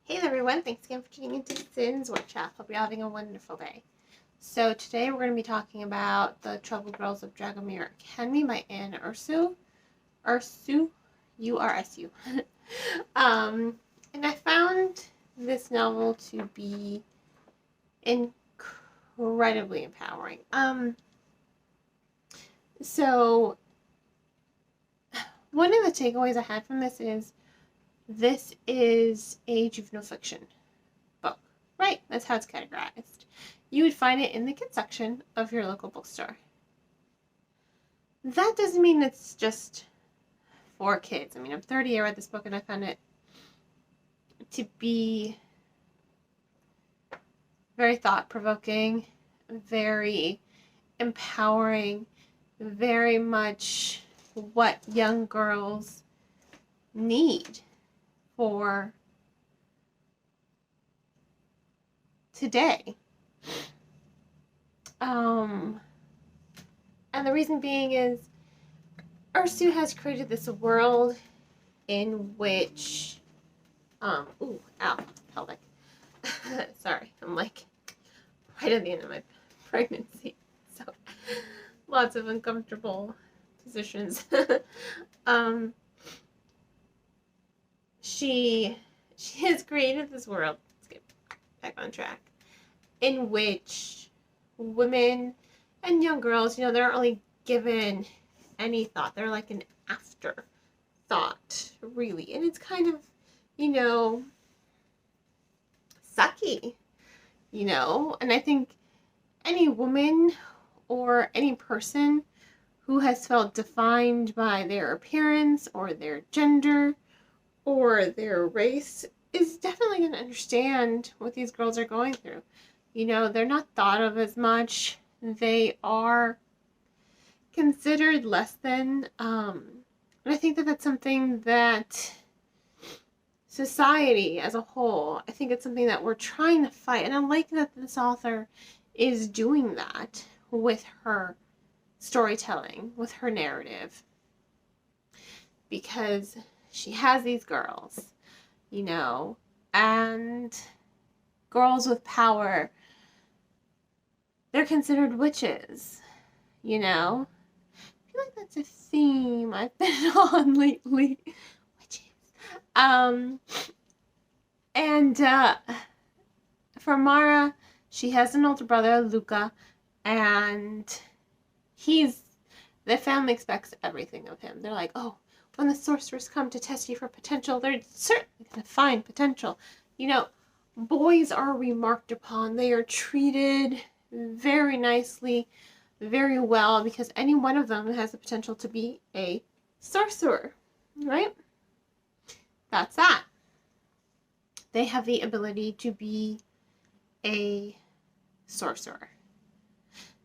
Hey there everyone, thanks again for tuning into Sin's Workshop. Hope you're having a wonderful day. So today we're going to be talking about The Troubled Girls of Dragomir Academy by Anne Ursu. U-R-S-U. And I found this novel to be incredibly empowering. So one of the takeaways I had from this is a juvenile fiction book, right? That's how it's categorized. You would find it in the kids section of your local bookstore. That doesn't mean it's just for kids. I mean, I'm 30, I read this book and I found it to be very thought-provoking, very empowering, very much what young girls need for today. And the reason being is Ursu has created this world in which ooh, ow, pelvic. Sorry, I'm like right at the end of my pregnancy, so lots of uncomfortable positions. She has created this world, let's get back on track, in which women and young girls, they're not really given any thought. They're like an afterthought, really. And it's kind of, sucky, And I think any woman or any person who has felt defined by their appearance or their gender or their race is definitely going to understand what these girls are going through. They're not thought of as much. They are considered less than. And I think that that's something that society as a whole, I think it's something that we're trying to fight. And I like that this author is doing that with her storytelling, with her narrative. Because she has these girls, and girls with power, they're considered witches, I feel like that's a theme I've been on lately. Witches. And for Mara, she has an older brother, Luca, and the family expects everything of him. They're like, oh, when the sorcerers come to test you for potential, they're certainly going to find potential. Boys are remarked upon. They are treated very nicely, very well, because any one of them has the potential to be a sorcerer, right? That's that. They have the ability to be a sorcerer.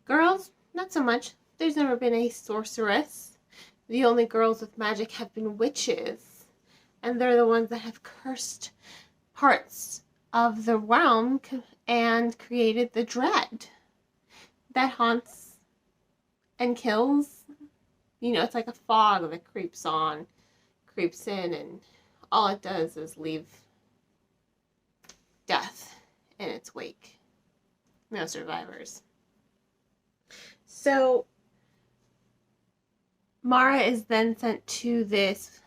Girls, not so much. There's never been a sorceress. The only girls with magic have been witches, and they're the ones that have cursed parts of the realm and created the dread that haunts and kills. It's like a fog that creeps in, and all it does is leave death in its wake. No survivors. So Mara is then sent to this,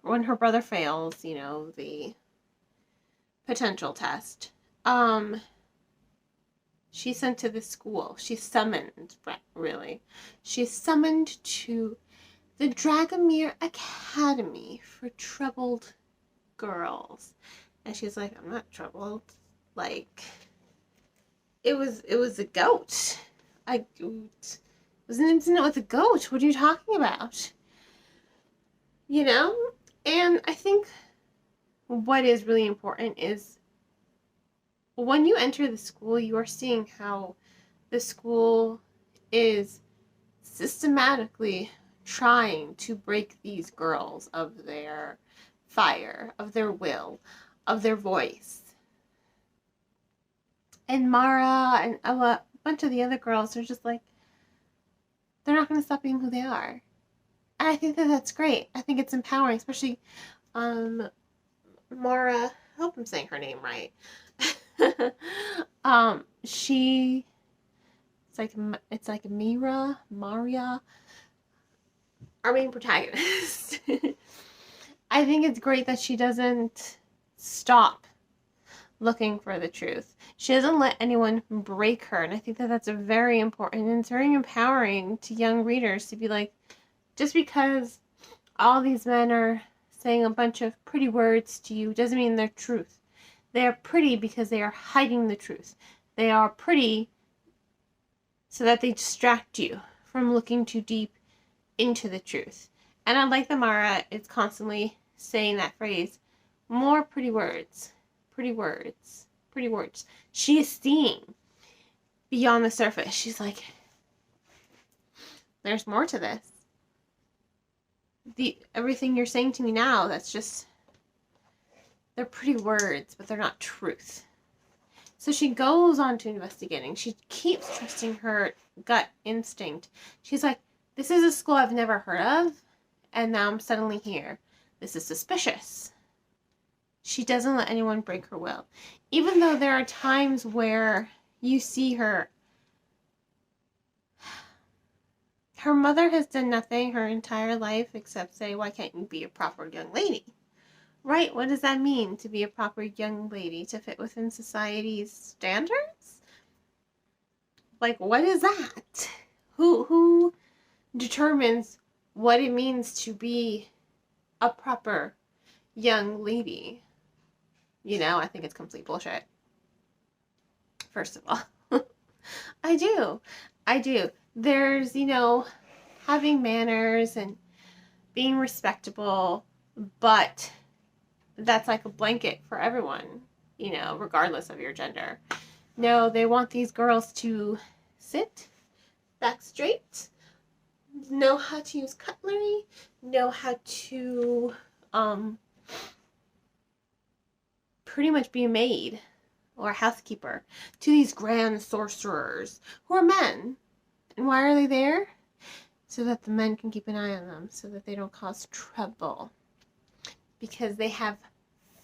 when her brother fails, the potential test. She's sent to this school. She's summoned, really. She's summoned to the Dragomir Academy for Troubled Girls. And she's like, I'm not troubled. Like, it was a goat. It was an incident with a goat. What are you talking about? And I think what is really important is when you enter the school, you are seeing how the school is systematically trying to break these girls of their fire, of their will, of their voice. And Mara and a bunch of the other girls are just like, they're not going to stop being who they are. And I think that that's great. I think it's empowering, especially Mara. I hope hope I'm saying her name right. She, it's like Maria, our main protagonist. I think it's great that she doesn't stop looking for the truth. She doesn't let anyone break her, and I think that that's very important, and it's very empowering to young readers to be like, just because all these men are saying a bunch of pretty words to you doesn't mean they're truth. They are pretty because they are hiding the truth. They are pretty so that they distract you from looking too deep into the truth. And I like that Mara is constantly saying that phrase, more pretty words, pretty words, pretty words. She is seeing beyond the surface. She's like, there's more to this. Everything you're saying to me now, that's just, they're pretty words, but they're not truth. So she goes on to investigating. She keeps trusting her gut instinct. She's like, this is a school I've never heard of, and now I'm suddenly here. This is suspicious. She doesn't let anyone break her will. Even though there are times where you see her mother has done nothing her entire life except say, why can't you be a proper young lady? Right? What does that mean to be a proper young lady? To fit within society's standards? Like, what is that? Who determines what it means to be a proper young lady? You know, I think it's complete bullshit. First of all. I do. There's, having manners and being respectable, but that's like a blanket for everyone, regardless of your gender. No, they want these girls to sit back straight, know how to use cutlery, know how to pretty much be a maid or a housekeeper to these grand sorcerers who are men. And why are they there? So that the men can keep an eye on them, so that they don't cause trouble. Because they have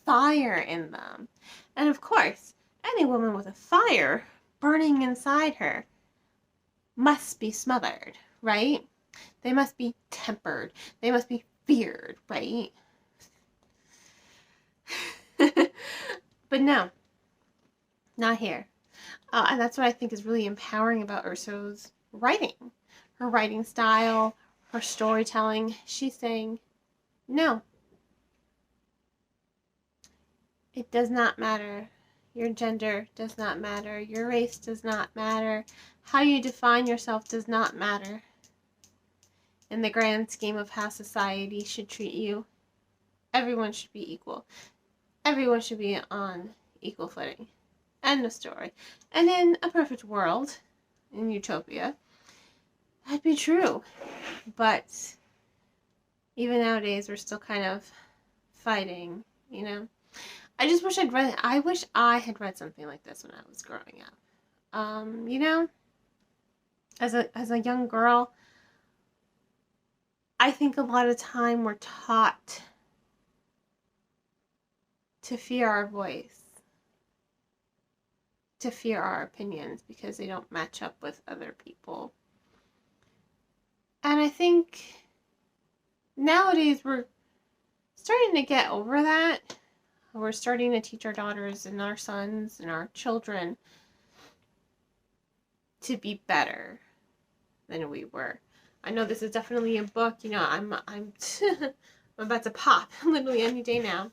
fire in them. And of course, any woman with a fire burning inside her must be smothered, right? They must be tempered. They must be feared, right? But no, not here. And that's what I think is really empowering about Urso's writing. Her writing style, her storytelling. She's saying, no. It does not matter. Your gender does not matter. Your race does not matter. How you define yourself does not matter. In the grand scheme of how society should treat you, everyone should be equal. Everyone should be on equal footing. End of story. And in a perfect world, in utopia, that'd be true. But even nowadays, we're still kind of fighting, I just wish I wish I had read something like this when I was growing up. As a young girl, I think a lot of time we're taught to fear our voice, to fear our opinions because they don't match up with other people. And I think nowadays we're starting to get over that. We're starting to teach our daughters and our sons and our children to be better than we were. I know this is definitely a book, I'm I'm about to pop literally any day now.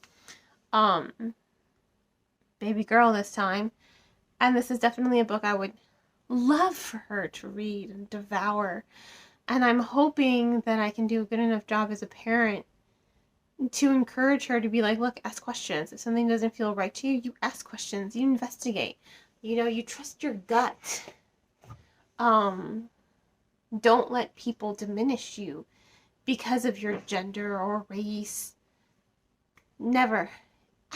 Baby girl this time. And this is definitely a book I would love for her to read and devour. And I'm hoping that I can do a good enough job as a parent to encourage her to be like, look, ask questions. If something doesn't feel right to you, you ask questions, you investigate. You trust your gut. Don't let people diminish you because of your gender or race. Never,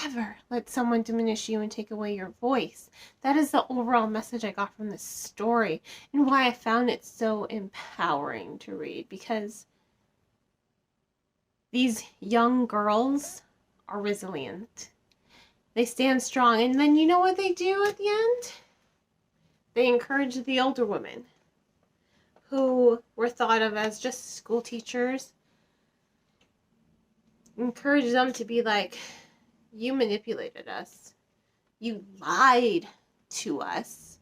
ever let someone diminish you and take away your voice. That is the overall message I got from this story and why I found it so empowering to read, because these young girls are resilient They stand strong. And then you know what they do at the end? They encourage the older women who were thought of as just school teachers. Encourage them to be like, you manipulated us. You lied to us.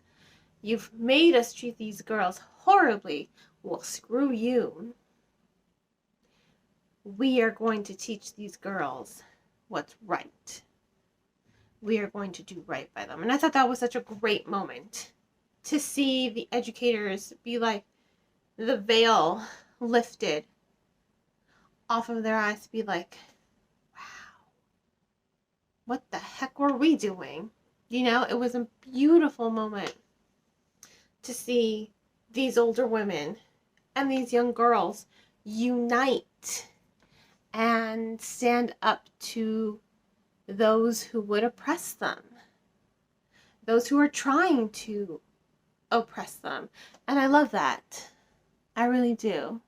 You've made us treat these girls horribly. Well, screw you. We are going to teach these girls what's right. We are going to do right by them. And I thought that was such a great moment to see the educators be like, the veil lifted off of their eyes, to be like, wow, what the heck were we doing? You know, it was a beautiful moment to see these older women and these young girls unite and stand up to those who would oppress them, those who are trying to oppress them. And I love that. I really do.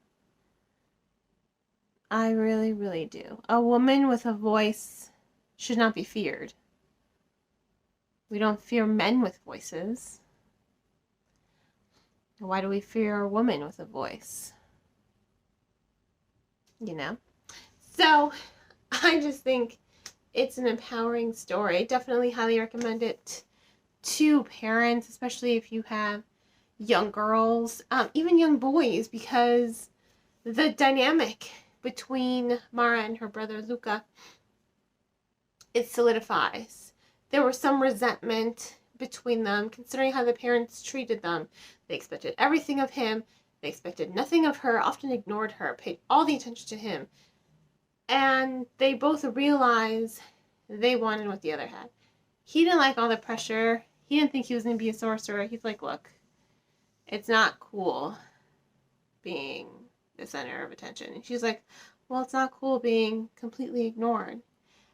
I really, really do. A woman with a voice should not be feared. We don't fear men with voices. Why do we fear a woman with a voice? You know? So, I just think it's an empowering story. I definitely highly recommend it to parents, especially if you have young girls, even young boys, because the dynamic between Mara and her brother Luca, it solidifies. There was some resentment between them, considering how the parents treated them. They expected everything of him. They expected nothing of her, often ignored her, paid all the attention to him. And they both realized they wanted what the other had. He didn't like all the pressure. He didn't think he was going to be a sorcerer. He's like, look, it's not cool being the center of attention. And she's like, well, it's not cool being completely ignored.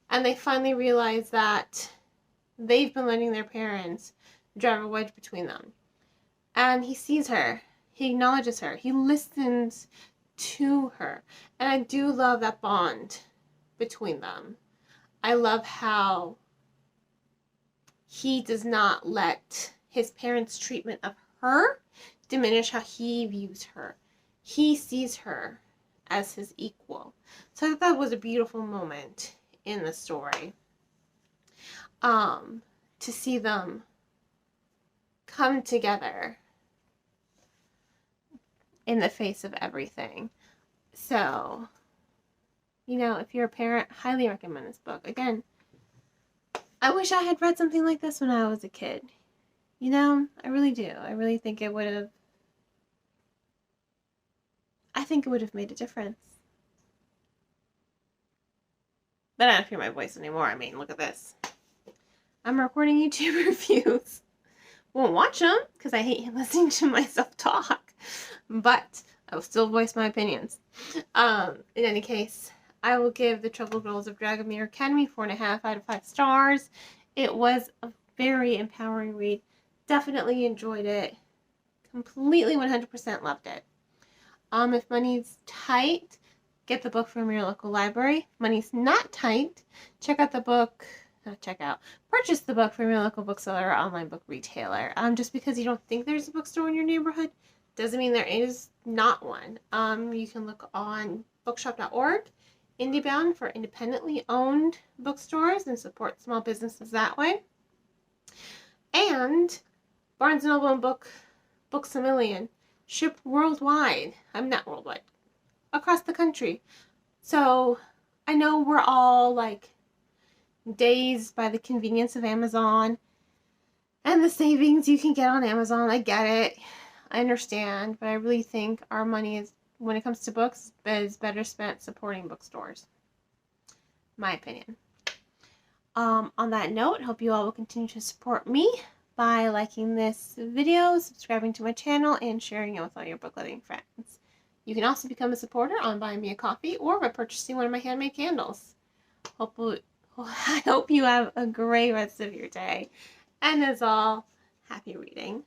And they finally realize that they've been letting their parents drive a wedge between them. And he sees her. He acknowledges her. He listens to her. And I do love that bond between them. I love how he does not let his parents' treatment of her diminish how he views her. He sees her as his equal. So I thought that was a beautiful moment in the story. To see them come together in the face of everything. So, you know, if you're a parent, highly recommend this book. Again, I wish I had read something like this when I was a kid. You know, I really do. I really think it would have, made a difference. But I don't hear my voice anymore. I mean, look at this. I'm recording YouTube reviews. Won't watch them because I hate listening to myself talk. But I will still voice my opinions. In any case, I will give The Troubled Girls of Dragomir Academy 4.5 out of 5 stars. It was a very empowering read. Definitely enjoyed it. Completely 100% loved it. If money's tight, get the book from your local library. Money's not tight, purchase the book from your local bookseller or online book retailer. Just because you don't think there's a bookstore in your neighborhood doesn't mean there is not one. You can look on bookshop.org, IndieBound for independently owned bookstores and support small businesses that way. And Barnes & Noble and Books A Million ship worldwide. I'm not worldwide. Across the country. So I know we're all like dazed by the convenience of Amazon and the savings you can get on Amazon. I get it. I understand. But I really think our money is, when it comes to books, is better spent supporting bookstores. My opinion. On that note, hope you all will continue to support me by liking this video, subscribing to my channel, and sharing it with all your book loving friends. You can also become a supporter on buying me a coffee or by purchasing one of my handmade candles. I hope you have a great rest of your day. And as all, happy reading.